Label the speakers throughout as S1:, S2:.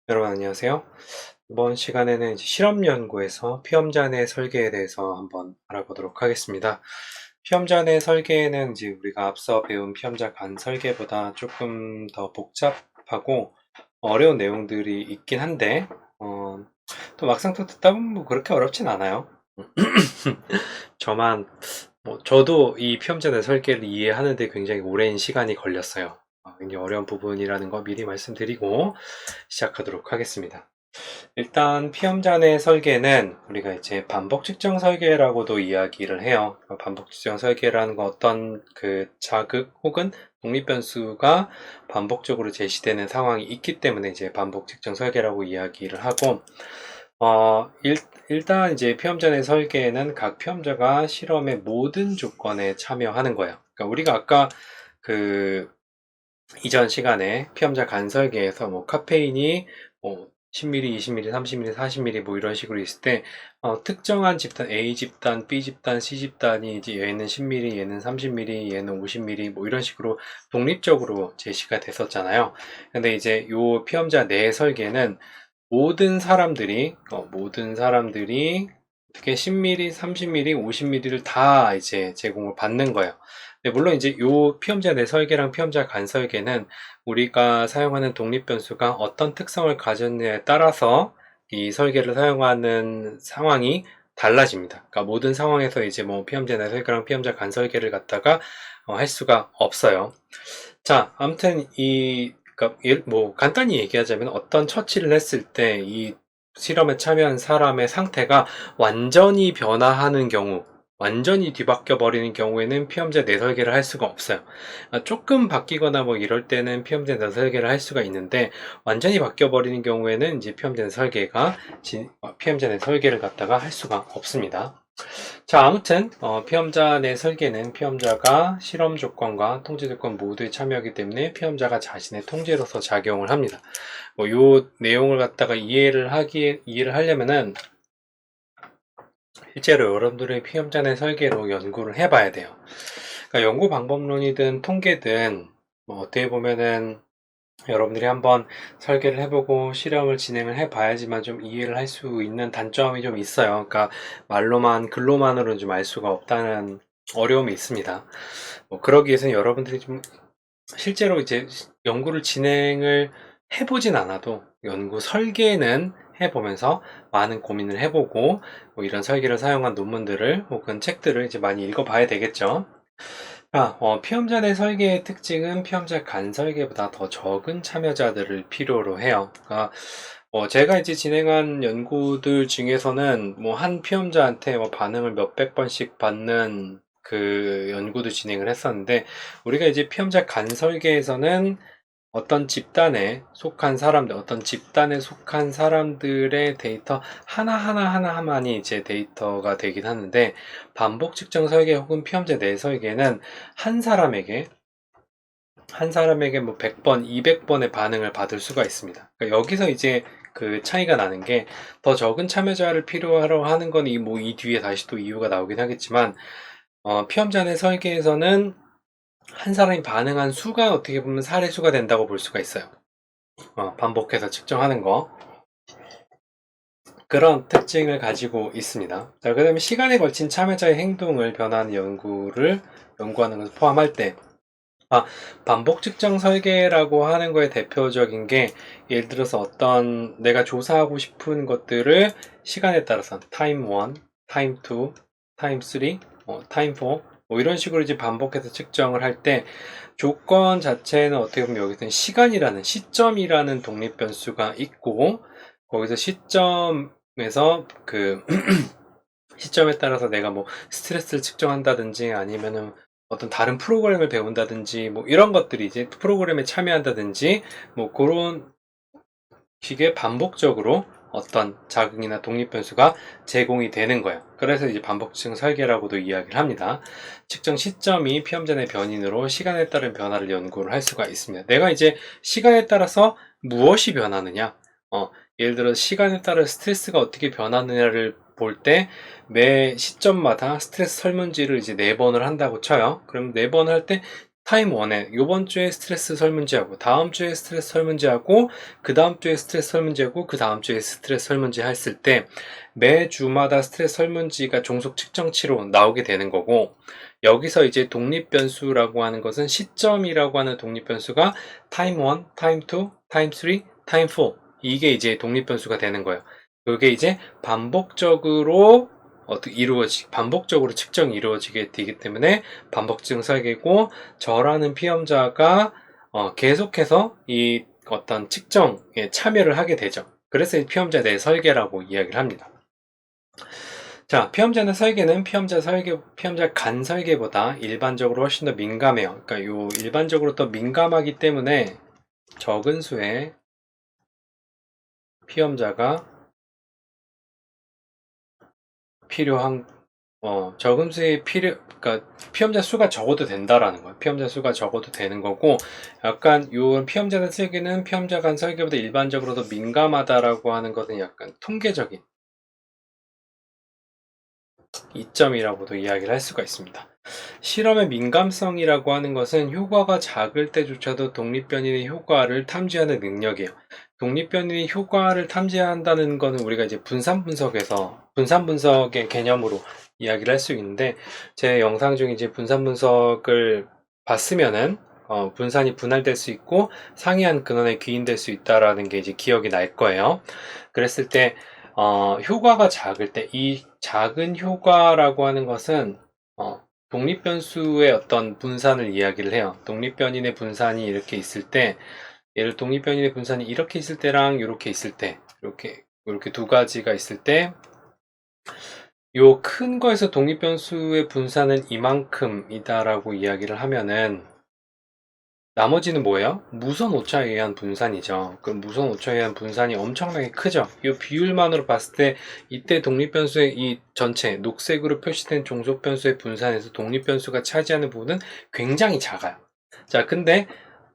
S1: 여러분 안녕하세요. 이번 시간에는 이제 실험 연구에서 피험자 내 설계에 대해서 한번 알아보도록 하겠습니다. 피험자 내 설계는 이제 우리가 앞서 배운 피험자 간 설계보다 조금 더 복잡하고 어려운 내용들이 있긴 한데 또 막상 또 듣다 보면 뭐 그렇게 어렵진 않아요. 저만 저도 이 피험자 내 설계를 이해하는데 굉장히 오랜 시간이 걸렸어요. 굉장히 어려운 부분이라는 거 미리 말씀드리고 시작하도록 하겠습니다. 일단 피험자 내 설계는 우리가 이제 반복 측정 설계라고도 이야기를 해요. 반복 측정 설계라는 건 어떤 그 자극 혹은 독립 변수가 반복적으로 제시되는 상황이 있기 때문에 이제 반복 측정 설계라고 이야기를 하고 일단 이제 피험자 내 설계에는 각 피험자가 실험의 모든 조건에 참여하는 거예요. 그러니까 우리가 아까 그 이전 시간에 피험자 간 설계에서 뭐 카페인이 뭐 10ml, 20ml, 30ml, 40ml 뭐 이런 식으로 있을 때 특정한 집단 A 집단, B 집단, C 집단이 이제 얘는 10ml, 얘는 30ml, 얘는 50ml 뭐 이런 식으로 독립적으로 제시가 됐었잖아요. 근데 이제 요 피험자 내 설계는 모든 사람들이 어떻게 10ml, 30ml, 50ml를 다 이제 제공을 받는 거예요. 네, 물론 이제 요 피험자 내 설계랑 피험자 간 설계는 우리가 사용하는 독립 변수가 어떤 특성을 가졌느냐에 따라서 이 설계를 사용하는 상황이 달라집니다. 그러니까 모든 상황에서 이제 뭐 피험자 내 설계랑 피험자 간 설계를 갖다가 할 수가 없어요. 자, 아무튼 그러니까 뭐 간단히 얘기하자면 어떤 처치를 했을 때 이 실험에 참여한 사람의 상태가 완전히 변화하는 경우, 완전히 뒤바뀌어 버리는 경우에는 피험자 내설계를 할 수가 없어요. 조금 바뀌거나 뭐 이럴 때는 피험자 내설계를 할 수가 있는데 완전히 바뀌어 버리는 경우에는 이제 피험자 내설계를 갖다가 할 수가 없습니다. 자, 아무튼 피험자 내 설계는 피험자가 실험 조건과 통제 조건 모두에 참여하기 때문에 피험자가 자신의 통제로서 작용을 합니다. 요 내용을 갖다가 이해를 하려면은 실제로 여러분들의 피험자 내 설계로 연구를 해봐야 돼요. 그러니까 연구 방법론이든 통계든 뭐 어떻게 보면은 여러분들이 한번 설계를 해보고 실험을 진행을 해봐야지만 좀 이해를 할 수 있는 단점이 좀 있어요. 그러니까 글로만으로는 좀 알 수가 없다는 어려움이 있습니다. 그러기 위해서는 여러분들이 좀 실제로 이제 연구를 진행을 해보진 않아도 연구 설계는 해보면서 많은 고민을 해보고 이런 설계를 사용한 논문들을 혹은 책들을 이제 많이 읽어봐야 되겠죠. 피험자 내 설계의 특징은 피험자 간 설계보다 더 적은 참여자들을 필요로 해요. 그러니까 제가 이제 진행한 연구들 중에서는 뭐 한 피험자한테 뭐 반응을 몇백 번씩 받는 그 연구도 진행을 했었는데 우리가 이제 피험자 간 설계에서는 어떤 집단에 속한 사람들의 데이터 하나하나하나만이 이제 데이터가 되긴 하는데, 반복 측정 설계 혹은 피험자 내 설계는 한 사람에게, 한 사람에게 뭐 100번, 200번의 반응을 받을 수가 있습니다. 그러니까 여기서 이제 그 차이가 나는 게, 더 적은 참여자를 필요로 하는 건 이 뒤에 다시 또 이유가 나오긴 하겠지만, 피험자 내 설계에서는 한 사람이 반응한 수가 어떻게 보면 사례 수가 된다고 볼 수가 있어요. 반복해서 측정하는 거. 그런 특징을 가지고 있습니다. 자, 그 다음에 시간에 걸친 참여자의 행동을 변화하는 연구하는 것을 포함할 때, 반복 측정 설계라고 하는 거에 대표적인 게, 예를 들어서 어떤 내가 조사하고 싶은 것들을 시간에 따라서 타임 1, 타임 2, 타임 3, 타임 4, 뭐 이런 식으로 이제 반복해서 측정을 할 때, 조건 자체는 어떻게 보면 여기서는 시점이라는 독립 변수가 있고, 거기서 시점에서 시점에 따라서 내가 뭐 스트레스를 측정한다든지 아니면은 어떤 다른 프로그램을 배운다든지 뭐 이런 것들이 이제 프로그램에 참여한다든지 뭐 그런 식의 반복적으로 어떤 자극이나 독립 변수가 제공이 되는 거예요. 그래서 이제 반복 측정 설계라고도 이야기를 합니다. 측정 시점이 피험자 내 변인으로 시간에 따른 변화를 연구를 할 수가 있습니다. 내가 이제 시간에 따라서 무엇이 변하느냐, 예를 들어 시간에 따라 스트레스가 어떻게 변하느냐를 볼 때 매 시점마다 스트레스 설문지를 이제 4번을 한다고 쳐요. 그럼 4번 할 때 타임 1에 요번 주에 스트레스 설문지하고 다음 주에 스트레스 설문지하고 그 다음 주에 스트레스 설문지하고 그 다음 주에 스트레스 설문지 했을 때 매주마다 스트레스 설문지가 종속 측정치로 나오게 되는 거고, 여기서 이제 독립변수라고 하는 것은 시점이라고 하는 독립변수가 타임 1, 타임 2, 타임 3, 타임 4, 이게 이제 독립변수가 되는 거예요. 그게 이제 반복적으로 반복적으로 측정이 이루어지게 되기 때문에 반복증 설계고, 저라는 피험자가 계속해서 이 어떤 측정에 참여를 하게 되죠. 그래서 이 피험자 내 설계라고 이야기를 합니다. 자, 피험자 내 설계는 피험자 간 설계보다 일반적으로 훨씬 더 민감해요. 그러니까 요 일반적으로 더 민감하기 때문에 적은 수의 피험자가 필요한 적은 수의 그러니까 피험자 수가 적어도 된다라는 거예요. 피험자 수가 적어도 되는 거고, 약간 요 피험자 설계는 피험자 간 설계보다 일반적으로 더 민감하다라고 하는 것은 약간 통계적인 이점이라고도 이야기를 할 수가 있습니다. 실험의 민감성이라고 하는 것은 효과가 작을 때조차도 독립변이의 효과를 탐지하는 능력이에요. 독립변이의 효과를 탐지한다는 것은 우리가 이제 분산 분석의 개념으로 이야기를 할 수 있는데, 제 영상 중에 이제 분산 분석을 봤으면은 분산이 분할될 수 있고 상이한 근원에 귀인될 수 있다라는 게 이제 기억이 날 거예요. 그랬을 때 효과가 작을 때, 이 작은 효과라고 하는 것은 독립변수의 어떤 분산을 이야기를 해요. 독립변인의 분산이 이렇게 있을 때, 독립변인의 분산이 이렇게 있을 때랑 이렇게 있을 때, 이렇게 두 가지가 있을 때, 요 큰 거에서 독립변수의 분산은 이만큼이다라고 이야기를 하면은, 나머지는 뭐예요? 무선 오차에 의한 분산이죠. 그 무선 오차에 의한 분산이 엄청나게 크죠. 이 비율만으로 봤을 때 이때 독립변수의 이 전체 녹색으로 표시된 종속변수의 분산에서 독립변수가 차지하는 부분은 굉장히 작아요. 자, 근데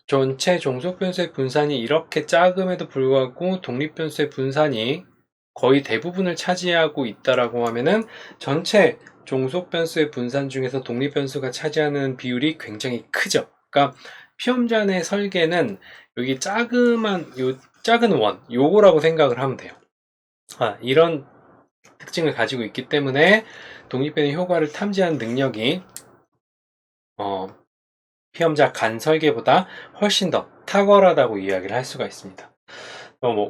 S1: 전체 종속변수의 분산이 이렇게 작음에도 불구하고 독립변수의 분산이 거의 대부분을 차지하고 있다라고 하면은 전체 종속변수의 분산 중에서 독립변수가 차지하는 비율이 굉장히 크죠. 그러니까 피험자 내 설계는 여기 작은 원, 요거라고 생각을 하면 돼요. 이런 특징을 가지고 있기 때문에 독립변의 효과를 탐지하는 능력이 피험자 간 설계보다 훨씬 더 탁월하다고 이야기를 할 수가 있습니다.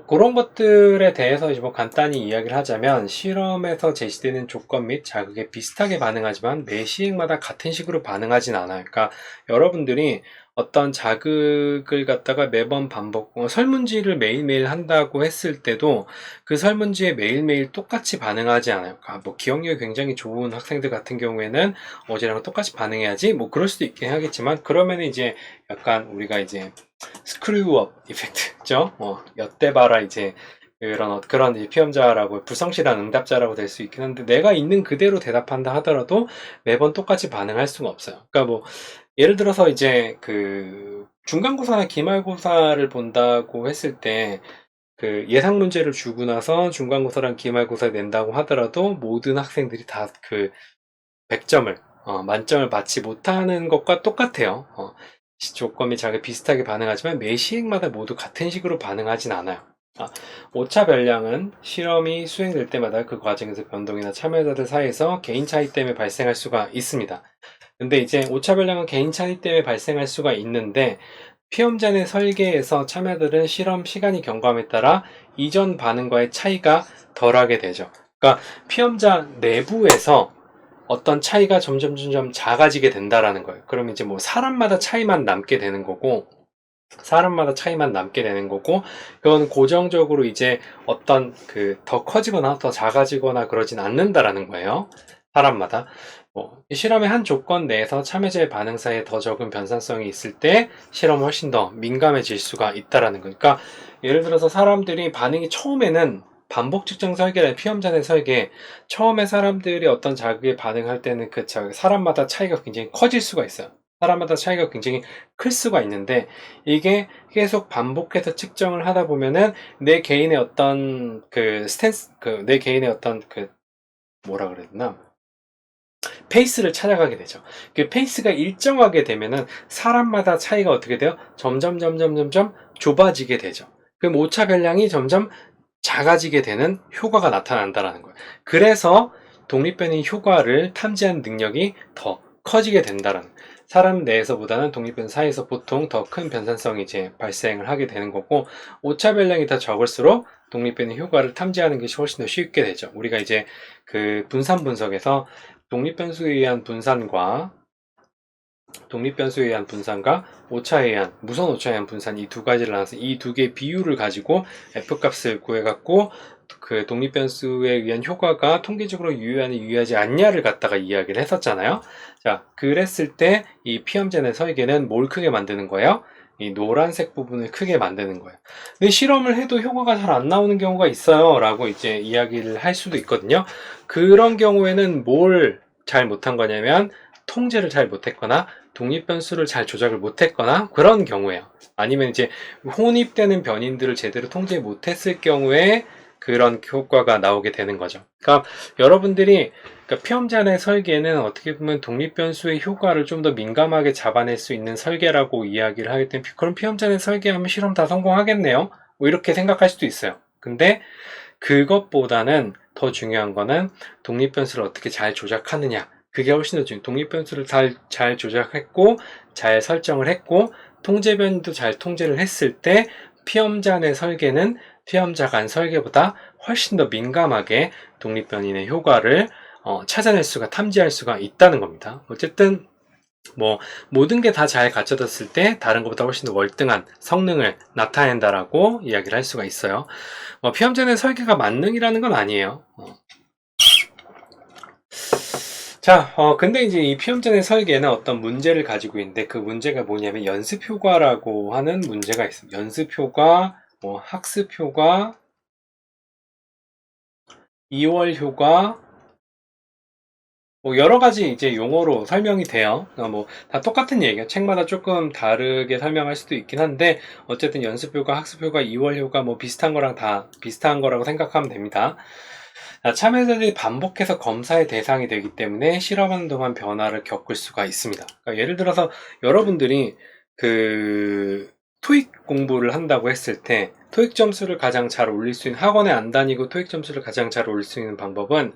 S1: 그런 것들에 대해서 이제 간단히 이야기를 하자면, 실험에서 제시되는 조건 및 자극에 비슷하게 반응하지만 매 시행마다 같은 식으로 반응하진 않아요. 그러니까 여러분들이 어떤 자극을 갖다가 매번 설문지를 매일매일 한다고 했을 때도 그 설문지에 매일매일 똑같이 반응하지 않아요. 그러니까 기억력이 굉장히 좋은 학생들 같은 경우에는 어제랑 똑같이 반응해야지 그럴 수도 있긴 하겠지만, 그러면 이제 약간 우리가 이제 스크류업 이펙트죠. 엿대봐라 이제 그런 이제 피험자라고, 불성실한 응답자라고 될 수 있긴 한데, 내가 있는 그대로 대답한다 하더라도 매번 똑같이 반응할 수가 없어요. 그러니까 예를 들어서 이제 그 중간고사나 기말고사를 본다고 했을 때, 그 예상 문제를 주고 나서 중간고사랑 기말고사 낸다고 하더라도 모든 학생들이 다 그 100점을 만점을 받지 못하는 것과 똑같아요. 조건이 자기 비슷하게 반응하지만 매 시행마다 모두 같은 식으로 반응하진 않아요. 오차 변량은 실험이 수행될 때마다 그 과정에서 변동이나 참여자들 사이에서 개인 차이 때문에 발생할 수가 있습니다. 근데 이제 오차 변량은 개인 차이 때문에 발생할 수가 있는데, 피험자 내 설계에서 참여들은 실험 시간이 경과함에 따라 이전 반응과의 차이가 덜하게 되죠. 그러니까 피험자 내부에서 어떤 차이가 점점 작아지게 된다라는 거예요. 그러면 이제 사람마다 차이만 남게 되는 거고, 그건 고정적으로 이제 어떤 더 커지거나 더 작아지거나 그러진 않는다라는 거예요. 사람마다. 이 실험의 한 조건 내에서 참여자의 반응 사이에 더 적은 변산성이 있을 때 실험은 훨씬 더 민감해질 수가 있다라는 거니까, 예를 들어서 사람들이 반응이 처음에는 반복 측정 설계나 피험자 내 설계, 처음에 사람들이 어떤 자극에 반응할 때는 사람마다 차이가 굉장히 커질 수가 있어요. 사람마다 차이가 굉장히 클 수가 있는데, 이게 계속 반복해서 측정을 하다 보면은 내 개인의 어떤 내 개인의 어떤 뭐라 그랬나? 페이스를 찾아가게 되죠. 그 페이스가 일정하게 되면은 사람마다 차이가 어떻게 돼요? 점점 좁아지게 되죠. 그럼 오차 변량이 점점 작아지게 되는 효과가 나타난다는 거예요. 그래서 독립변이 효과를 탐지하는 능력이 더 커지게 된다는, 사람 내에서보다는 독립변 사이에서 보통 더 큰 변산성이 이제 발생을 하게 되는 거고, 오차 변량이 더 적을수록 독립변의 효과를 탐지하는 것이 훨씬 더 쉽게 되죠. 우리가 이제 그 분산 분석에서 독립변수에 의한 분산과 오차에 의한, 무선 오차에 의한 분산, 이 두 가지를 나눠서 이 두 개의 비율을 가지고 F값을 구해갖고 그 독립변수에 의한 효과가 통계적으로 유효하냐 유효하지 않냐를 갖다가 이야기를 했었잖아요. 자, 그랬을 때 이 피험제의 설계는 뭘 크게 만드는 거예요? 이 노란색 부분을 크게 만드는 거예요. 근데 실험을 해도 효과가 잘 안 나오는 경우가 있어요 라고 이제 이야기를 할 수도 있거든요. 그런 경우에는 뭘 잘 못한 거냐면 통제를 잘 못했거나 독립변수를 잘 조작을 못했거나 그런 경우에요. 아니면 이제 혼입되는 변인들을 제대로 통제 못했을 경우에 그런 효과가 나오게 되는 거죠. 그러니까 여러분들이 피험제의 설계는 어떻게 보면 독립변수의 효과를 좀 더 민감하게 잡아낼 수 있는 설계라고 이야기를 하기 때문에, 그럼 피험제의 설계하면 실험 다 성공하겠네요, 뭐 이렇게 생각할 수도 있어요. 근데 그것보다는 더 중요한 거는 독립변수를 어떻게 잘 조작하느냐, 그게 훨씬 더 중요해요. 독립변수를 잘 조작했고 잘 설정을 했고 통제변도 잘 통제를 했을 때 피험자 내 설계는 피험자 간 설계보다 훨씬 더 민감하게 독립변인의 효과를 찾아낼 수가, 탐지할 수가 있다는 겁니다. 어쨌든 뭐 모든 게 다 잘 갖춰졌을 때 다른 것보다 훨씬 더 월등한 성능을 나타낸다라고 이야기를 할 수가 있어요. 피험자 내 설계가 만능이라는 건 아니에요. 자, 근데 이제 이 피험전의 설계는 어떤 문제를 가지고 있는데, 그 문제가 뭐냐면 연습효과라고 하는 문제가 있습니다. 연습효과, 학습효과, 이월효과, 여러 가지 이제 용어로 설명이 돼요. 다 똑같은 얘기예요. 책마다 조금 다르게 설명할 수도 있긴 한데, 어쨌든 연습효과, 학습효과, 이월효과 비슷한 거랑 다 비슷한 거라고 생각하면 됩니다. 참여자들이 반복해서 검사의 대상이 되기 때문에 실험하는 동안 변화를 겪을 수가 있습니다. 그러니까 예를 들어서 여러분들이 그 토익 공부를 한다고 했을 때 토익 점수를 가장 잘 올릴 수 있는, 학원에 안 다니고 토익 점수를 가장 잘 올릴 수 있는 방법은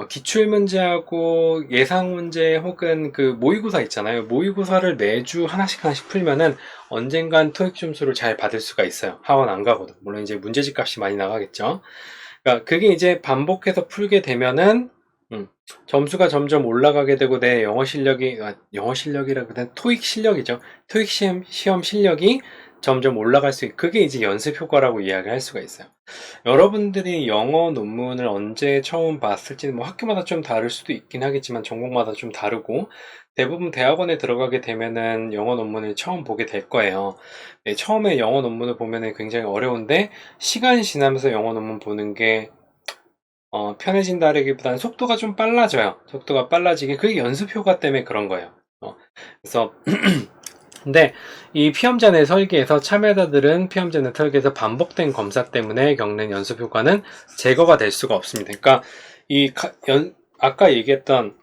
S1: 기출문제하고 예상문제 혹은 그 모의고사 있잖아요. 모의고사를 매주 하나씩 풀면은 언젠간 토익 점수를 잘 받을 수가 있어요. 학원 안 가고도. 물론 이제 문제집 값이 많이 나가겠죠. 그러니까 그게 이제 반복해서 풀게 되면은 점수가 점점 올라가게 되고 내 영어 실력이라고 는 토익 실력이죠. 토익 시험 실력이 점점 올라갈 수 있고, 그게 이제 연습 효과라고 이야기할 수가 있어요. 여러분들이 영어 논문을 언제 처음 봤을지는 학교마다 좀 다를 수도 있긴 하겠지만 전공마다 좀 다르고, 대부분 대학원에 들어가게 되면은 영어 논문을 처음 보게 될 거예요. 처음에 영어 논문을 보면은 굉장히 어려운데 시간이 지나면서 영어 논문 보는 게 편해진다라기보다는 속도가 좀 빨라져요. 속도가 빨라지게, 그게 연습 효과 때문에 그런 거예요. 그래서 근데 이 피험자 내 설계에서 참여자들은 피험자 내 설계에서 반복된 검사 때문에 겪는 연습 효과는 제거가 될 수가 없습니다. 그러니까 아까 얘기했던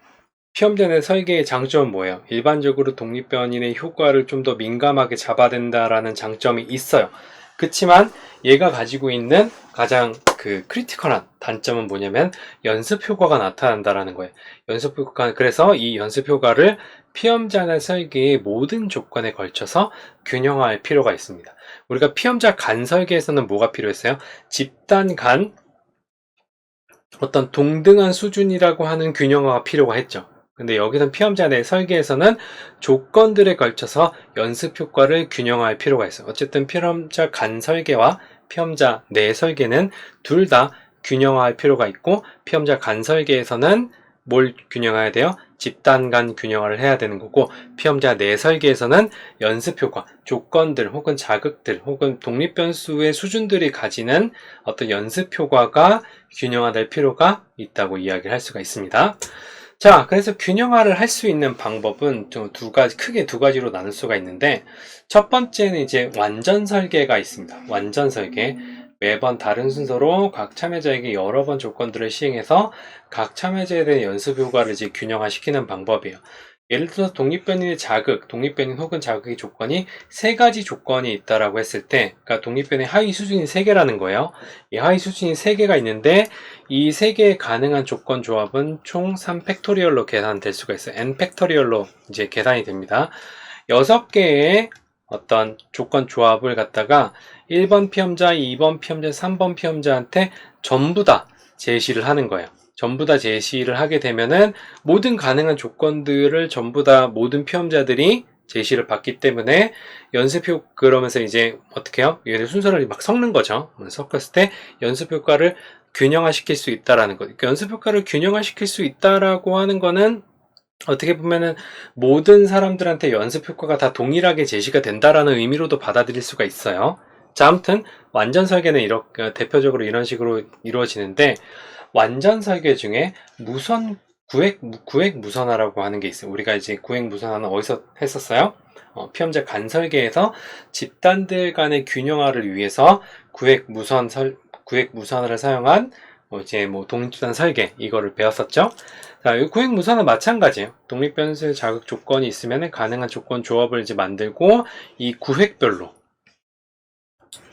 S1: 피험자 내 설계의 장점은 뭐예요? 일반적으로 독립변인의 효과를 좀 더 민감하게 잡아낸다라는 장점이 있어요. 그렇지만 얘가 가지고 있는 가장 그 크리티컬한 단점은 뭐냐면 연습 효과가 나타난다라는 거예요. 연습 효과, 그래서 이 연습 효과를 피험자 내 설계의 모든 조건에 걸쳐서 균형화할 필요가 있습니다. 우리가 피험자 간 설계에서는 뭐가 필요했어요? 집단 간 어떤 동등한 수준이라고 하는 균형화가 필요가 했죠. 근데 여기서 피험자 내 설계에서는 조건들에 걸쳐서 연습 효과를 균형화할 필요가 있어요. 어쨌든 피험자 간 설계와 피험자 내 설계는 둘 다 균형화할 필요가 있고, 피험자 간 설계에서는 뭘 균형해야 돼요? 집단 간 균형화를 해야 되는 거고, 피험자 내 설계에서는 연습 효과, 조건들 혹은 자극들 혹은 독립변수의 수준들이 가지는 어떤 연습 효과가 균형화될 필요가 있다고 이야기를 할 수가 있습니다. 자, 그래서 균형화를 할 수 있는 방법은 크게 두 가지로 나눌 수가 있는데, 첫 번째는 이제 완전 설계가 있습니다. 완전 설계. 매번 다른 순서로 각 참여자에게 여러 번 조건들을 시행해서 각 참여자에 대한 연습 효과를 이제 균형화시키는 방법이에요. 예를 들어서 독립변인의 자극, 독립변인 혹은 자극의 조건이 세 가지 조건이 있다라고 했을 때, 그러니까 독립변의 하위 수준이 세 개라는 거예요. 이 하위 수준이 세 개가 있는데 이 세 개의 가능한 조건 조합은 총 3팩토리얼로 계산될 수가 있어요. n 팩토리얼로 이제 계산이 됩니다. 6개의 어떤 조건 조합을 갖다가 1번 피험자, 2번 피험자, 3번 피험자한테 전부 다 제시를 하는 거예요. 전부 다 제시를 하게 되면은 모든 가능한 조건들을 전부 다 모든 피험자들이 제시를 받기 때문에 연습효, 그러면서 이제 어떻게 해요? 얘네 순서를 막 섞는 거죠. 섞었을 때 연습효과를 균형화시킬 수 있다라는 거. 그러니까 연습효과를 균형화시킬 수 있다라고 하는 거는 어떻게 보면은 모든 사람들한테 연습 효과가 다 동일하게 제시가 된다라는 의미로도 받아들일 수가 있어요. 자, 아무튼 완전 설계는 이렇게 대표적으로 이런 식으로 이루어지는데, 완전 설계 중에 구획 무선화라고 하는 게 있어요. 우리가 이제 구획 무선화는 어디서 했었어요? 피험자 간 설계에서 집단들 간의 균형화를 위해서 구획 무선화를 사용한 이제 뭐 독립집단 설계, 이거를 배웠었죠. 자, 이 구획 무선은 마찬가지예요. 독립변수 자극 조건이 있으면 가능한 조건 조합을 이제 만들고 이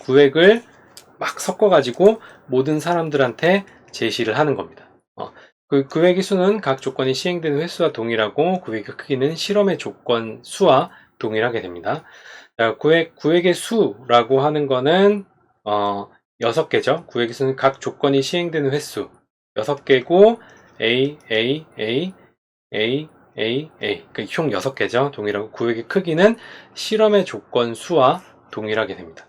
S1: 구획을 막 섞어가지고 모든 사람들한테 제시를 하는 겁니다. 그 구획의 수는 각 조건이 시행되는 횟수와 동일하고 구획의 크기는 실험의 조건 수와 동일하게 됩니다. 자, 구획의 수라고 하는 거는 6개죠. 구획의 수는 각 조건이 시행되는 횟수 6개고 A, A, A, A, A, A, 총 6개죠. 동일하고 구획의 크기는 실험의 조건 수와 동일하게 됩니다.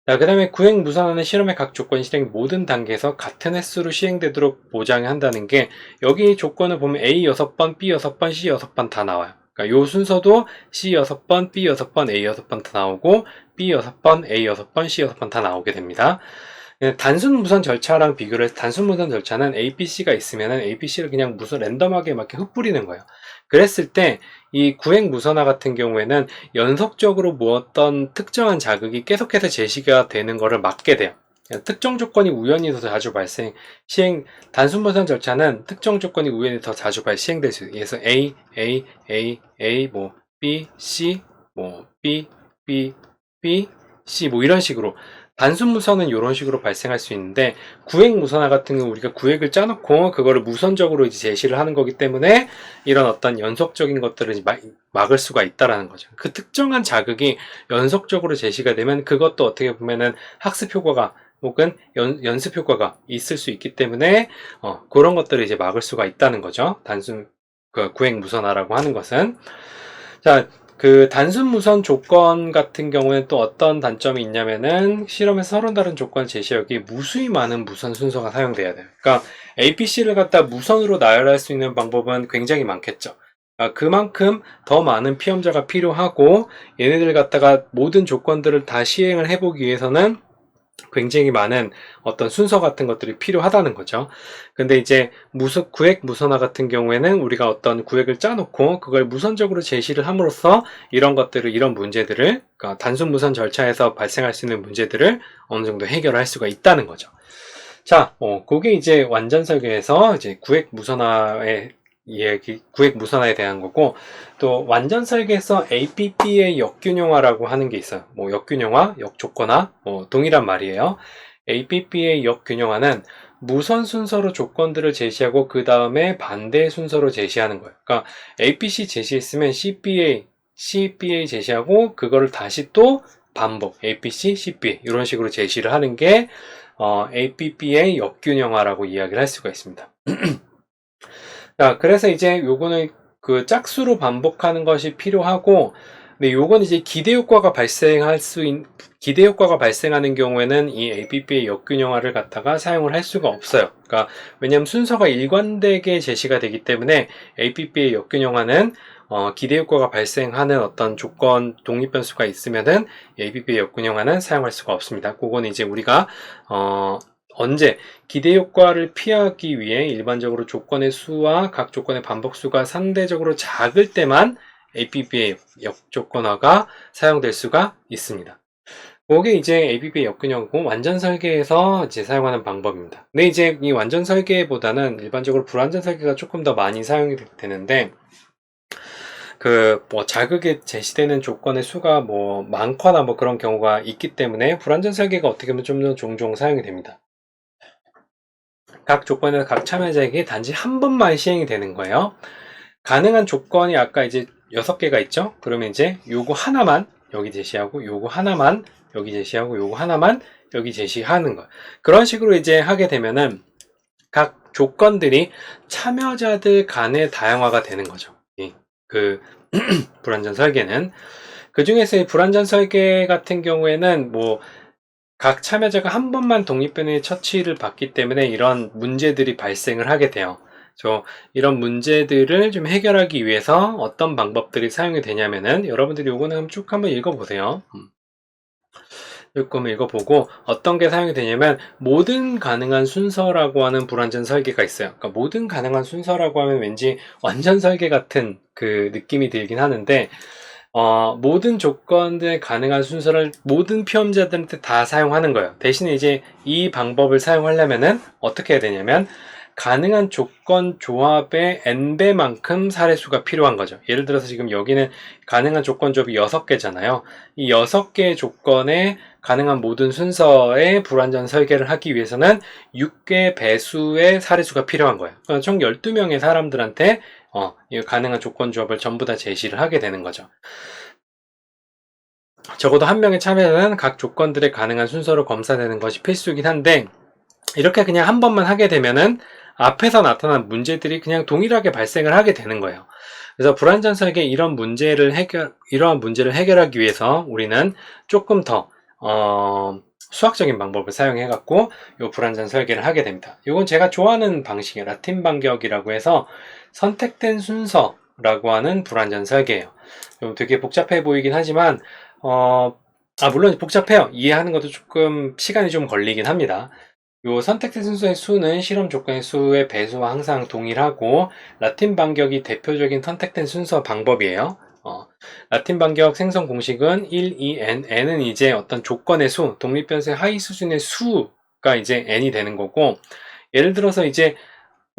S1: 자, 그 다음에 구획 무선화는 실험의 각 조건 실행 모든 단계에서 같은 횟수로 시행되도록 보장한다는 게, 여기 조건을 보면 A 6번, B 6번, C 6번 다 나와요. 그러니까 요 순서도 C 6번, B 6번, A 6번 다 나오고 B 6번, A 6번, C 6번 다 나오게 됩니다. 단순 무선 절차랑 비교를 해서 단순 무선 절차는 APC가 있으면은 APC를 그냥 무선 랜덤하게 막 이렇게 흩뿌리는 거예요. 그랬을 때 이 구획 무선화 같은 경우에는 연속적으로 뭐 어떤 특정한 자극이 계속해서 제시가 되는 것을 막게 돼요. 특정 조건이 우연히 더 자주 단순 무선 절차는 특정 조건이 우연히 더 자주 시행될 수 있어요. 그래서 A, 뭐 B, C, 뭐 B, C, 뭐 이런 식으로 단순 무선은 이런 식으로 발생할 수 있는데, 구획 무선화 같은 경우 우리가 구획을 짜놓고 그거를 무선적으로 이제 제시를 하는 거기 때문에 이런 어떤 연속적인 것들을 막을 수가 있다라는 거죠. 그 특정한 자극이 연속적으로 제시가 되면 그것도 어떻게 보면은 학습 효과가 혹은 연습 효과가 있을 수 있기 때문에 그런 것들을 이제 막을 수가 있다는 거죠. 단순 구획 무선화라고 하는 것은. 자, 그 단순 무선 조건 같은 경우에는 또 어떤 단점이 있냐면은 실험에서 서로 다른 조건 제시하기 무수히 많은 무선 순서가 사용돼야 돼요. 그러니까 APC를 갖다 무선으로 나열할 수 있는 방법은 굉장히 많겠죠. 그만큼 더 많은 피험자가 필요하고, 얘네들 갖다가 모든 조건들을 다 시행을 해보기 위해서는 굉장히 많은 어떤 순서 같은 것들이 필요하다는 거죠. 근데 이제 구획 무선화 같은 경우에는 우리가 어떤 구획을 짜놓고 그걸 무선적으로 제시를 함으로써 이런 문제들을, 그러니까 단순 무선 절차에서 발생할 수 있는 문제들을 어느 정도 해결할 수가 있다는 거죠. 자, 그게 이제 완전 설계에서 이제 구획 무선화에 대한 거고, 또 완전 설계에서 APP의 역균형화라고 하는 게 있어요. 뭐 역균형화, 역조건화, 동일한 말이에요. APP의 역균형화는 무선 순서로 조건들을 제시하고 그 다음에 반대 순서로 제시하는 거예요. 그러니까 APC 제시했으면 CBA 제시하고 그거를 다시 또 반복 APC, CBA 이런 식으로 제시를 하는 게 APP의 역균형화라고 이야기를 할 수가 있습니다. 자, 그래서 이제 요거는 그 짝수로 반복하는 것이 필요하고, 근데 요건 이제 기대 효과가 발생하는 경우에는 이 APP의 역균형화를 갖다가 사용을 할 수가 없어요. 그러니까 왜냐하면 순서가 일관되게 제시가 되기 때문에 APP의 역균형화는 기대 효과가 발생하는 어떤 조건 독립 변수가 있으면은 APP의 역균형화는 사용할 수가 없습니다. 그건 이제 우리가 언제 기대 효과를 피하기 위해 일반적으로 조건의 수와 각 조건의 반복수가 상대적으로 작을 때만 APP의 역조건화가 사용될 수가 있습니다. 그게 이제 ABB의 역근형고 완전 설계에서 이제 사용하는 방법입니다. 근데 이제 이 완전 설계보다는 일반적으로 불완전 설계가 조금 더 많이 사용이 되는데, 그 뭐 자극에 제시되는 조건의 수가 뭐 많거나 뭐 그런 경우가 있기 때문에 불완전 설계가 어떻게 보면 좀 더 종종 사용이 됩니다. 각 조건에서 각 참여자에게 단지 한 번만 시행이 되는 거예요. 가능한 조건이 아까 이제 6개가 있죠? 그러면 이제 요거 하나만 여기 제시하고 요거 하나만 여기 제시하고 요거 하나만 여기 제시하는 거예요. 그런 식으로 이제 하게 되면은 각 조건들이 참여자들 간의 다양화가 되는 거죠. 그 불완전 설계는 그 중에서 이 불완전 설계 같은 경우에는 뭐 각 참여자가 한 번만 독립변의 처치를 받기 때문에 이런 문제들이 발생을 하게 돼요. 이런 문제들을 좀 해결하기 위해서 어떤 방법들이 사용이 되냐면은 여러분들이 요거는 쭉 한번 읽어보세요. 조금 읽어보고 어떤 게 사용이 되냐면 모든 가능한 순서라고 하는 불완전 설계가 있어요. 그러니까 모든 가능한 순서라고 하면 왠지 완전 설계 같은 그 느낌이 들긴 하는데 모든 조건들 가능한 순서를 모든 피험자들한테 다 사용하는 거예요. 대신에 이제 이 방법을 사용하려면은 어떻게 해야 되냐면 가능한 조건 조합의 n배만큼 사례수가 필요한 거죠. 예를 들어서 지금 여기는 가능한 조건 조합이 6개잖아요. 이 6개의 조건에 가능한 모든 순서의 불완전 설계를 하기 위해서는 6개 배수의 사례수가 필요한 거예요. 그러니까 총 12명의 사람들한테 이 가능한 조건 조합을 전부 다 제시를 하게 되는 거죠. 적어도 한 명의 참여자는 각 조건들의 가능한 순서로 검사되는 것이 필수이긴 한데 이렇게 그냥 한 번만 하게 되면은 앞에서 나타난 문제들이 그냥 동일하게 발생을 하게 되는 거예요. 그래서 불완전 설계 이러한 문제를 해결하기 위해서 우리는 조금 더 수학적인 방법을 사용해 갖고 이 불완전 설계를 하게 됩니다. 이건 제가 좋아하는 방식이에요. 라틴 반격이라고 해서 선택된 순서라고 하는 불완전 설계예요. 되게 복잡해 보이긴 하지만 물론 복잡해요. 이해하는 것도 조금 시간이 좀 걸리긴 합니다. 요 선택된 순서의 수는 실험 조건의 수의 배수와 항상 동일하고 라틴 반격이 대표적인 선택된 순서 방법이에요. 라틴 반격 생성 공식은 1, 2, n은 이제 어떤 조건의 수, 독립변수의 하위 수준의 수가 이제 n이 되는 거고, 예를 들어서 이제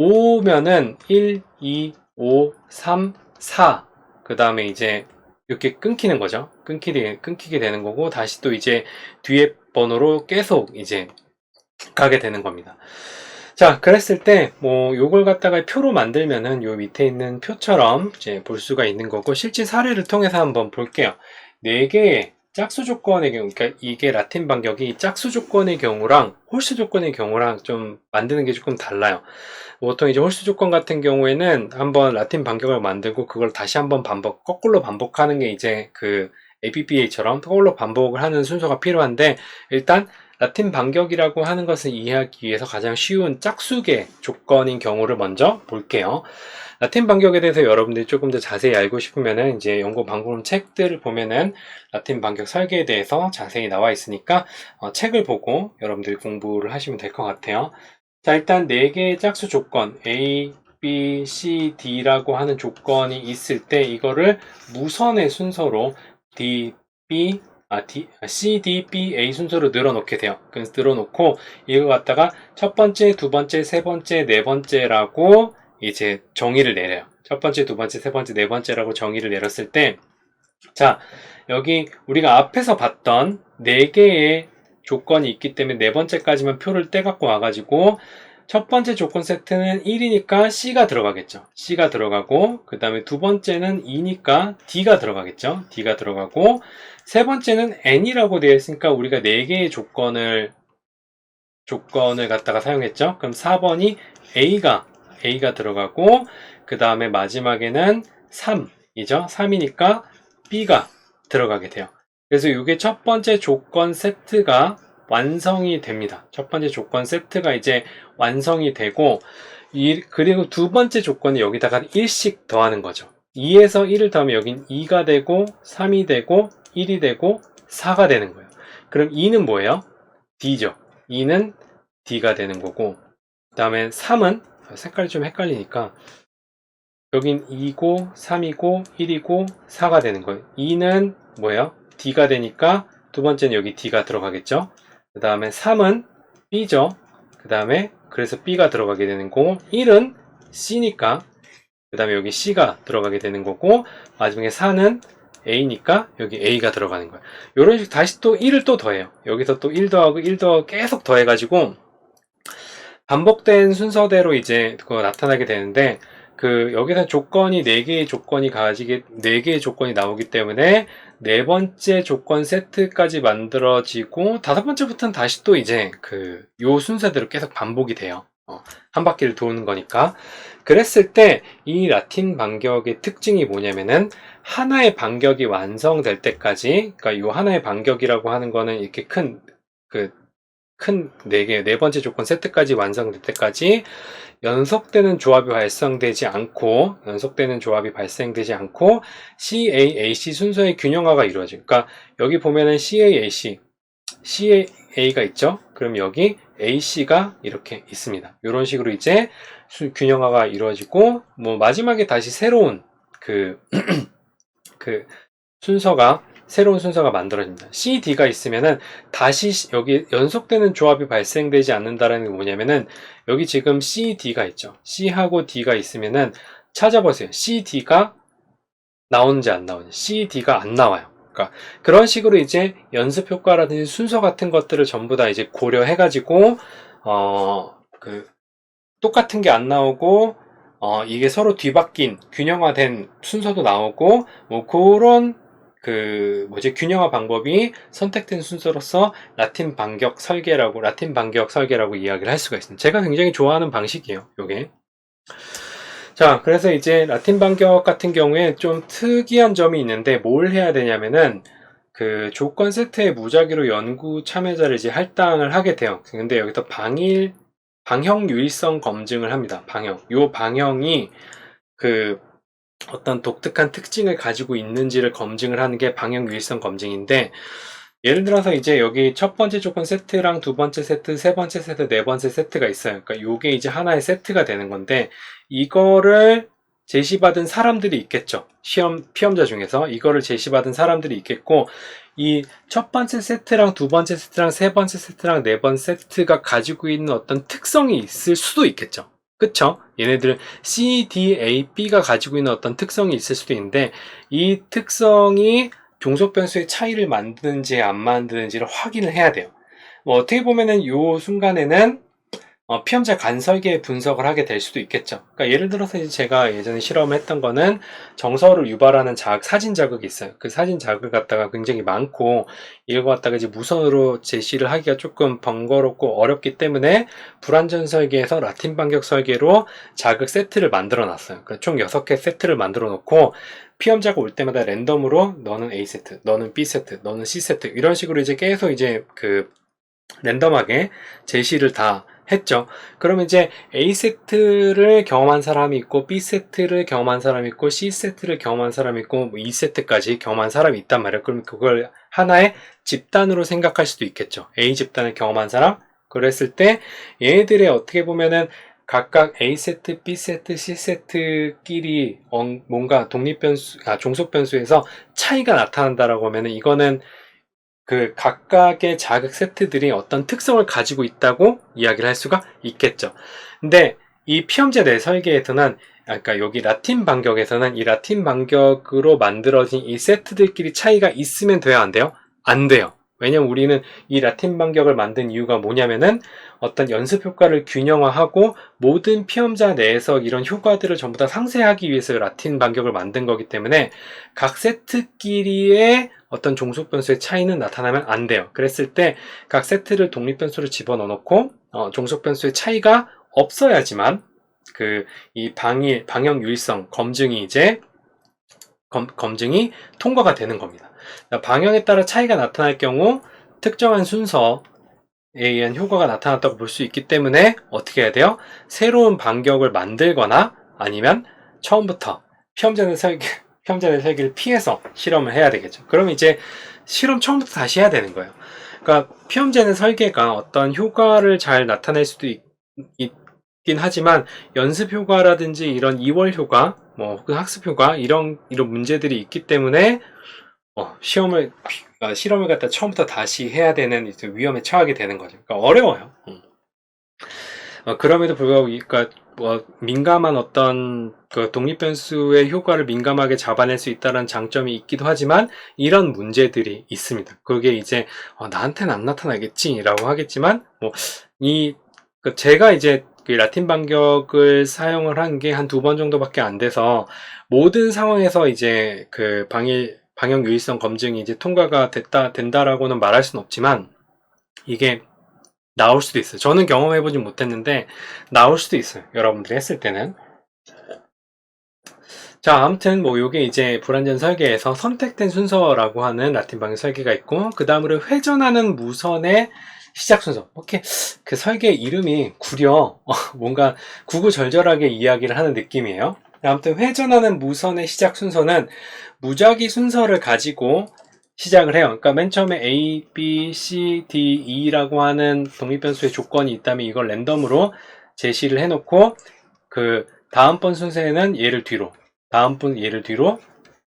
S1: 5면은 1, 2, 5, 3, 4, 그 다음에 이제 이렇게 끊기는 거죠. 끊기게 되는 거고, 다시 또 이제 뒤에 번호로 계속 이제 가게 되는 겁니다. 자, 그랬을 때, 요걸 갖다가 표로 만들면은 요 밑에 있는 표처럼 이제 볼 수가 있는 거고, 실제 사례를 통해서 한번 볼게요. 4개의 짝수 조건의 경우, 그러니까 이게 라틴 반격이 짝수 조건의 경우랑 홀수 조건의 경우랑 좀 만드는 게 조금 달라요. 보통 이제 홀수 조건 같은 경우에는 한번 라틴 반격을 만들고 그걸 다시 한번 거꾸로 반복하는 게 이제 그 ABBA처럼 거꾸로 반복을 하는 순서가 필요한데, 일단 라틴 반격이라고 하는 것을 이해하기 위해서 가장 쉬운 짝수계 조건인 경우를 먼저 볼게요. 라틴 반격에 대해서 여러분들이 조금 더 자세히 알고 싶으면은 이제 연구 방법 책들을 보면은 라틴 반격 설계에 대해서 자세히 나와 있으니까 책을 보고 여러분들이 공부를 하시면 될 것 같아요. 자, 일단 4개의 짝수 조건 A, B, C, D라고 하는 조건이 있을 때 이거를 무선의 순서로 D, B, C, D, B, A 순서로 늘어놓게 돼요. 그래서 늘어놓고 이거 갖다가 첫 번째, 두 번째, 세 번째, 네 번째라고 이제 정의를 내려요. 첫 번째, 두 번째, 세 번째, 네 번째라고 정의를 내렸을 때, 자, 여기 우리가 앞에서 봤던 4개의 조건이 있기 때문에 네 번째까지만 표를 떼갖고 와가지고 첫 번째 조건 세트는 1이니까 C가 들어가겠죠. C가 들어가고 그 다음에 두 번째는 2니까 D가 들어가겠죠. D가 들어가고 세 번째는 N이라고 되어 있으니까 우리가 4개의 조건을 갖다가 사용했죠. 그럼 4번이 A가 들어가고 그 다음에 마지막에는 3이죠. 3이니까 B가 들어가게 돼요. 그래서 이게 첫 번째 조건 세트가 완성이 됩니다. 첫 번째 조건 세트가 이제 완성이 되고 그리고 두 번째 조건이 여기다가 1씩 더하는 거죠. 2에서 1을 더하면 여긴 2가 되고 3이 되고 1이 되고 4가 되는 거예요. 그럼 2는 뭐예요? D죠. 2는 D가 되는 거고 그 다음에 3은 색깔이 좀 헷갈리니까 여긴 2고 3이고 1이고 4가 되는 거예요. 2는 뭐예요? D가 되니까 두 번째는 여기 D가 들어가겠죠. 그 다음에 3은 B죠. 그 다음에 그래서 B가 들어가게 되는 거고 1은 C니까 그 다음에 여기 C가 들어가게 되는 거고 마지막에 4는 A니까 여기 A가 들어가는 거예요. 이런 식으로 다시 또 1을 또 더해요. 여기서 또 1 더하고 1 더하고 계속 더해가지고 반복된 순서대로 이제 그거 나타나게 되는데 여기서 조건이 4개의 조건이 4개의 조건이 나오기 때문에 네 번째 조건 세트까지 만들어지고 다섯 번째부터는 다시 또 이제 요 순서대로 계속 반복이 돼요. 한 바퀴를 도는 거니까. 그랬을 때 이 라틴 반격의 특징이 뭐냐면은 하나의 반격이 완성될 때까지, 그러니까 요 하나의 반격이라고 하는 거는 이렇게 큰 4개, 네 번째 조건 세트까지 완성될 때까지 연속되는 조합이 발생되지 않고 CAAC 순서의 균형화가 이루어져요. 그러니까 여기 보면은 CAA가 있죠? 그럼 여기 AC가 이렇게 있습니다. 이런 식으로 이제 균형화가 이루어지고, 뭐 마지막에 다시 새로운 새로운 순서가 만들어집니다. CD가 있으면은 다시 여기 연속되는 조합이 발생되지 않는다라는 게 뭐냐면은 여기 지금 CD가 있죠. C하고 D가 있으면은 찾아보세요. CD가 나오는지 안 나오는지. CD가 안 나와요. 그러니까 그런 식으로 이제 연습 효과라든지 순서 같은 것들을 전부 다 이제 고려해가지고 똑같은 게 안 나오고 이게 서로 뒤바뀐 균형화된 순서도 나오고 뭐 그런 균형화 방법이 선택된 순서로서 라틴 반격 설계라고 이야기를 할 수가 있습니다. 제가 굉장히 좋아하는 방식이에요, 요게. 자, 그래서 이제 라틴 반격 같은 경우에 좀 특이한 점이 있는데 뭘 해야 되냐면은 조건 세트의 무작위로 연구 참여자를 이제 할당을 하게 돼요. 근데 여기서 방형 유일성 검증을 합니다. 요 방형이 어떤 독특한 특징을 가지고 있는지를 검증을 하는 게 방형 유일성 검증인데, 예를 들어서 이제 여기 첫 번째 조건 세트랑 두 번째 세트, 세 번째 세트, 네 번째 세트가 있어요. 그러니까 요게 이제 하나의 세트가 되는 건데, 이거를 제시받은 사람들이 있겠죠. 피험자 중에서 이거를 제시받은 사람들이 있겠고, 이 첫 번째 세트랑 두 번째 세트랑 세 번째 세트랑 네 번째 세트가 가지고 있는 어떤 특성이 있을 수도 있겠죠. 그쵸? 얘네들 C, D, A, B가 가지고 있는 어떤 특성이 있을 수도 있는데, 이 특성이 종속 변수의 차이를 만드는지 안 만드는지를 확인을 해야 돼요. 뭐 어떻게 보면은 요 순간에는 피험자 간 설계 분석을 하게 될 수도 있겠죠. 그러니까 예를 들어서 이제 제가 예전에 실험을 했던 거는 정서를 유발하는 사진 자극이 있어요. 그 사진 자극을 갖다가 굉장히 많고 이걸 갖다가 이제 무선으로 제시를 하기가 조금 번거롭고 어렵기 때문에 불완전 설계에서 라틴 반격 설계로 자극 세트를 만들어 놨어요. 그러니까 총 6개 세트를 만들어 놓고 피험자가 올 때마다 랜덤으로 너는 A 세트, 너는 B 세트, 너는 C 세트 이런 식으로 이제 계속 이제 랜덤하게 제시를 다 했죠. 그러면 이제 A 세트를 경험한 사람이 있고 B 세트를 경험한 사람이 있고 C 세트를 경험한 사람이 있고 뭐 E 세트까지 경험한 사람이 있단 말이에요. 그럼 그걸 하나의 집단으로 생각할 수도 있겠죠. A 집단을 경험한 사람. 그랬을 때 얘네들의 어떻게 보면은 각각 A 세트, B 세트, C 세트끼리 뭔가 종속 변수에서 차이가 나타난다라고 하면은 이거는 각각의 자극 세트들이 어떤 특성을 가지고 있다고 이야기를 할 수가 있겠죠. 근데 이 피험제 내 설계에서는, 그러니까 여기 라틴 반격에서는 이 라틴 반격으로 만들어진 이 세트들끼리 차이가 있으면 돼요, 안 돼요? 안 돼요. 왜냐면 우리는 이 라틴 반격을 만든 이유가 뭐냐면은 어떤 연습 효과를 균형화하고 모든 피험자 내에서 이런 효과들을 전부 다 상쇄하기 위해서 라틴 반격을 만든 거기 때문에 각 세트끼리의 어떤 종속 변수의 차이는 나타나면 안 돼요. 그랬을 때 각 세트를 독립 변수로 집어넣어 놓고 종속 변수의 차이가 없어야지만 이 방형 유일성 검증이 이제 검증이 통과가 되는 겁니다. 방향에 따라 차이가 나타날 경우 특정한 순서에 의한 효과가 나타났다고 볼 수 있기 때문에 어떻게 해야 돼요? 새로운 반격을 만들거나 아니면 처음부터 피험자의 설계를 피해서 실험을 해야 되겠죠. 그럼 이제 실험 처음부터 다시 해야 되는 거예요. 그러니까 피험자의 설계가 어떤 효과를 잘 나타낼 수도 있긴 하지만 연습 효과라든지 이런 2월 효과, 뭐 학습 효과 이런 문제들이 있기 때문에 실험을 갖다 처음부터 다시 해야 되는 이제 위험에 처하게 되는 거죠. 그러니까 어려워요. 그럼에도 불구하고, 그러니까 민감한 어떤 그 독립변수의 효과를 민감하게 잡아낼 수 있다는 장점이 있기도 하지만 이런 문제들이 있습니다. 그게 이제 나한테는 안 나타나겠지라고 하겠지만 제가 이제 그 라틴 반격을 사용을 한 게 한 2번 정도밖에 안 돼서 모든 상황에서 이제 그 방역 유의성 검증이 이제 통과가 된다라고는 말할 수는 없지만 이게 나올 수도 있어요. 저는 경험해보진 못했는데 나올 수도 있어요. 여러분들이 했을 때는. 자, 아무튼 요게 이제 불완전 설계에서 선택된 순서라고 하는 라틴 방역 설계가 있고, 그 다음으로 회전하는 무선의 시작 순서. 이렇게 그 설계 이름이 구려 뭔가 구구절절하게 이야기를 하는 느낌이에요. 아무튼 회전하는 무선의 시작 순서는 무작위 순서를 가지고 시작을 해요. 그러니까 맨 처음에 A, B, C, D, E라고 하는 독립변수의 조건이 있다면 이걸 랜덤으로 제시를 해놓고 그 다음번 순서에는 얘를 뒤로, 다음번 얘를 뒤로,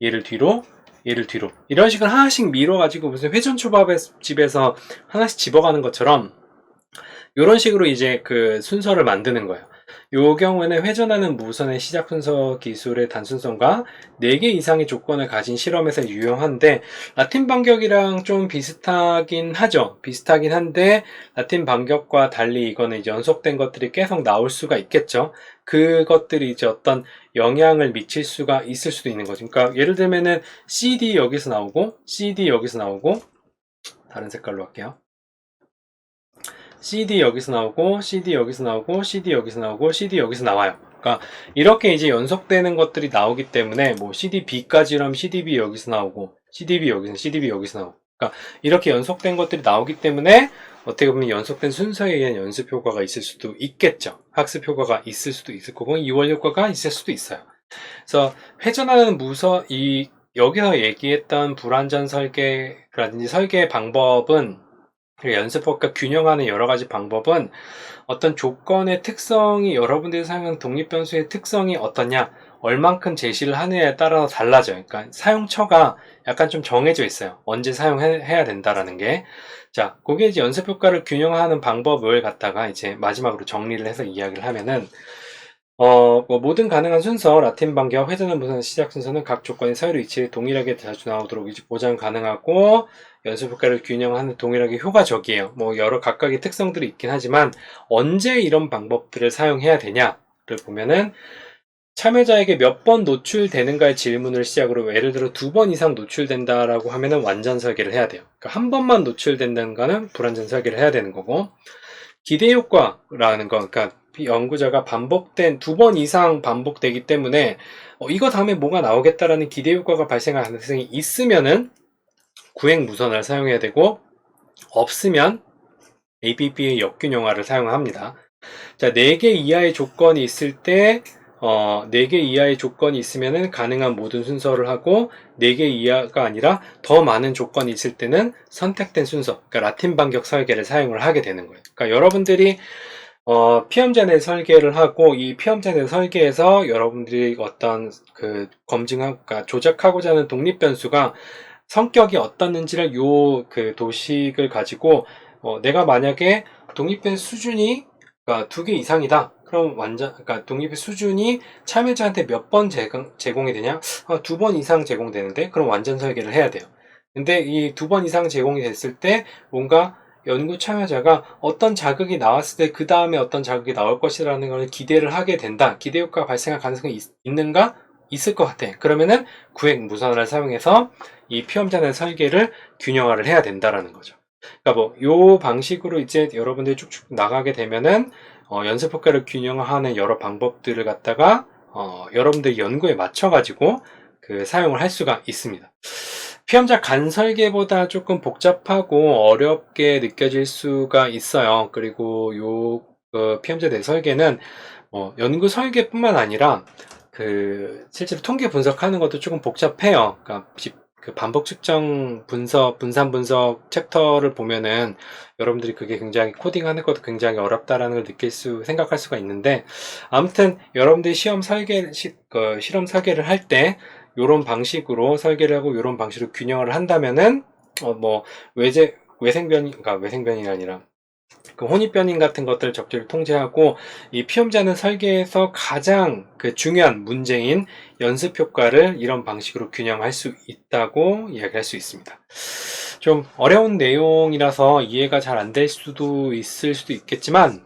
S1: 얘를 뒤로, 얘를 뒤로 이런 식으로 하나씩 밀어가지고 무슨 회전 초밥집에서 하나씩 집어가는 것처럼 이런 식으로 이제 그 순서를 만드는 거예요. 요 경우에는 회전하는 무선의 시작 순서 기술의 단순성과 4개 이상의 조건을 가진 실험에서 유용한데 라틴 반격이랑 좀 비슷하긴 하죠. 비슷하긴 한데 라틴 반격과 달리 이거는 이제 연속된 것들이 계속 나올 수가 있겠죠. 그것들이 이제 어떤 영향을 미칠 수가 있을 수도 있는 거죠. 그러니까 예를 들면은 CD 여기서 나오고 CD 여기서 나오고 다른 색깔로 할게요. CD 여기서 나오고 CD 여기서 나오고 CD 여기서 나오고 CD 여기서 나와요. 그러니까 이렇게 이제 연속되는 것들이 나오기 때문에 뭐 CDB까지라면 CDB 여기서 나오고 CDB 여기서 CDB 여기서 나오고 그러니까 이렇게 연속된 것들이 나오기 때문에 어떻게 보면 연속된 순서에 의한 연습 효과가 있을 수도 있겠죠. 학습 효과가 있을 수도 있을 거고 이월 효과가 있을 수도 있어요. 그래서 회전하는 여기서 얘기했던 불완전 설계라든지 설계 방법은 연습법과 균형하는 여러 가지 방법은 어떤 조건의 특성이 여러분들이 사용하는 독립변수의 특성이 어떠냐 얼만큼 제시를 하느냐에 따라서 달라져요. 그러니까 사용처가 약간 좀 정해져 있어요. 언제 사용해야 된다라는 게. 자, 그게 이제 연습 효과를 균형하는 방법을 갖다가 이제 마지막으로 정리를 해서 이야기를 하면은 모든 가능한 순서, 라틴 반격, 회전은 무선 시작 순서는 각 조건의 서열 위치에 동일하게 자주 나오도록 보장 가능하고 연습 효과를 균형하는 동일하게 효과적이에요. 여러 각각의 특성들이 있긴 하지만 언제 이런 방법들을 사용해야 되냐를 보면은 참여자에게 몇 번 노출되는가의 질문을 시작으로 예를 들어 2번 이상 노출된다라고 하면은 완전 설계를 해야 돼요. 그러니까 한 번만 노출된다는 거는 불완전 설계를 해야 되는 거고 기대 효과라는 거, 그러니까 연구자가 2번 이상 반복되기 때문에 이거 다음에 뭐가 나오겠다라는 기대 효과가 발생할 가능성이 있으면은 구획 무선을 사용해야 되고 없으면 APP의 역균형화를 사용합니다. 자, 4개 이하의 조건이 있을 때 4개 이하의 조건이 있으면은 가능한 모든 순서를 하고 4개 이하가 아니라 더 많은 조건이 있을 때는 선택된 순서, 그러니까 라틴 반격 설계를 사용을 하게 되는 거예요. 그러니까 여러분들이 피험자내 설계를 하고 이 피험자내 설계에서 여러분들이 어떤 그 그러니까 조작하고자 하는 독립 변수가 성격이 어떻는지를 그 도식을 가지고 내가 만약에 독립된 수준이 그러니까 2개 이상이다. 그럼 그러니까 독립의 수준이 참여자한테 몇 번 제공이 되냐? 2번 이상 제공되는데 그럼 완전 설계를 해야 돼요. 근데 이 2번 이상 제공이 됐을 때 뭔가 연구 참여자가 어떤 자극이 나왔을 때 그 다음에 어떤 자극이 나올 것이라는 걸 기대를 하게 된다. 기대 효과가 발생할 가능성이 있는가? 있을 것 같아. 그러면은 구획 무선을 사용해서 이 피험자의 설계를 균형화를 해야 된다라는 거죠. 그러니까 요 방식으로 이제 여러분들이 쭉쭉 나가게 되면은 연습 효과를 균형화하는 여러 방법들을 갖다가 여러분들 연구에 맞춰가지고 그 사용을 할 수가 있습니다. 피험자 간 설계보다 조금 복잡하고 어렵게 느껴질 수가 있어요. 그리고 피험자 내 설계는 연구 설계뿐만 아니라 실제로 통계 분석하는 것도 조금 복잡해요. 그러니까 그 반복 측정 분산 분석 챕터를 보면은 여러분들이 그게 굉장히 코딩하는 것도 굉장히 어렵다라는 걸 생각할 수가 있는데 아무튼 여러분들이 실험 설계를 할 때 요런 방식으로 설계를 하고 요런 방식으로 균형을 한다면은 뭐 그러니까 외생변이 아니라 그 혼입변인 같은 것들을 적절히 통제하고 이 피험자는 설계에서 가장 그 중요한 문제인 연습 효과를 이런 방식으로 균형할 수 있다고 이야기할 수 있습니다. 좀 어려운 내용이라서 이해가 잘 안 될 수도 있을 수도 있겠지만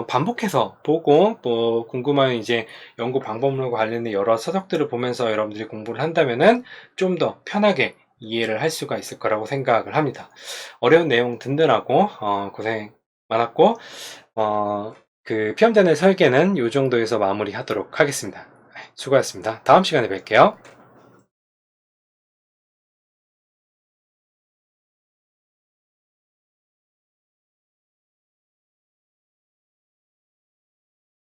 S1: 반복해서 보고 뭐 궁금한 이제 연구 방법론과 관련된 여러 서적들을 보면서 여러분들이 공부를 한다면은 좀 더 편하게 이해를 할 수가 있을 거라고 생각을 합니다. 어려운 내용 듣느라고 고생 많았고 그 피험자의 설계는 이 정도에서 마무리하도록 하겠습니다. 수고하셨습니다. 다음 시간에 뵐게요.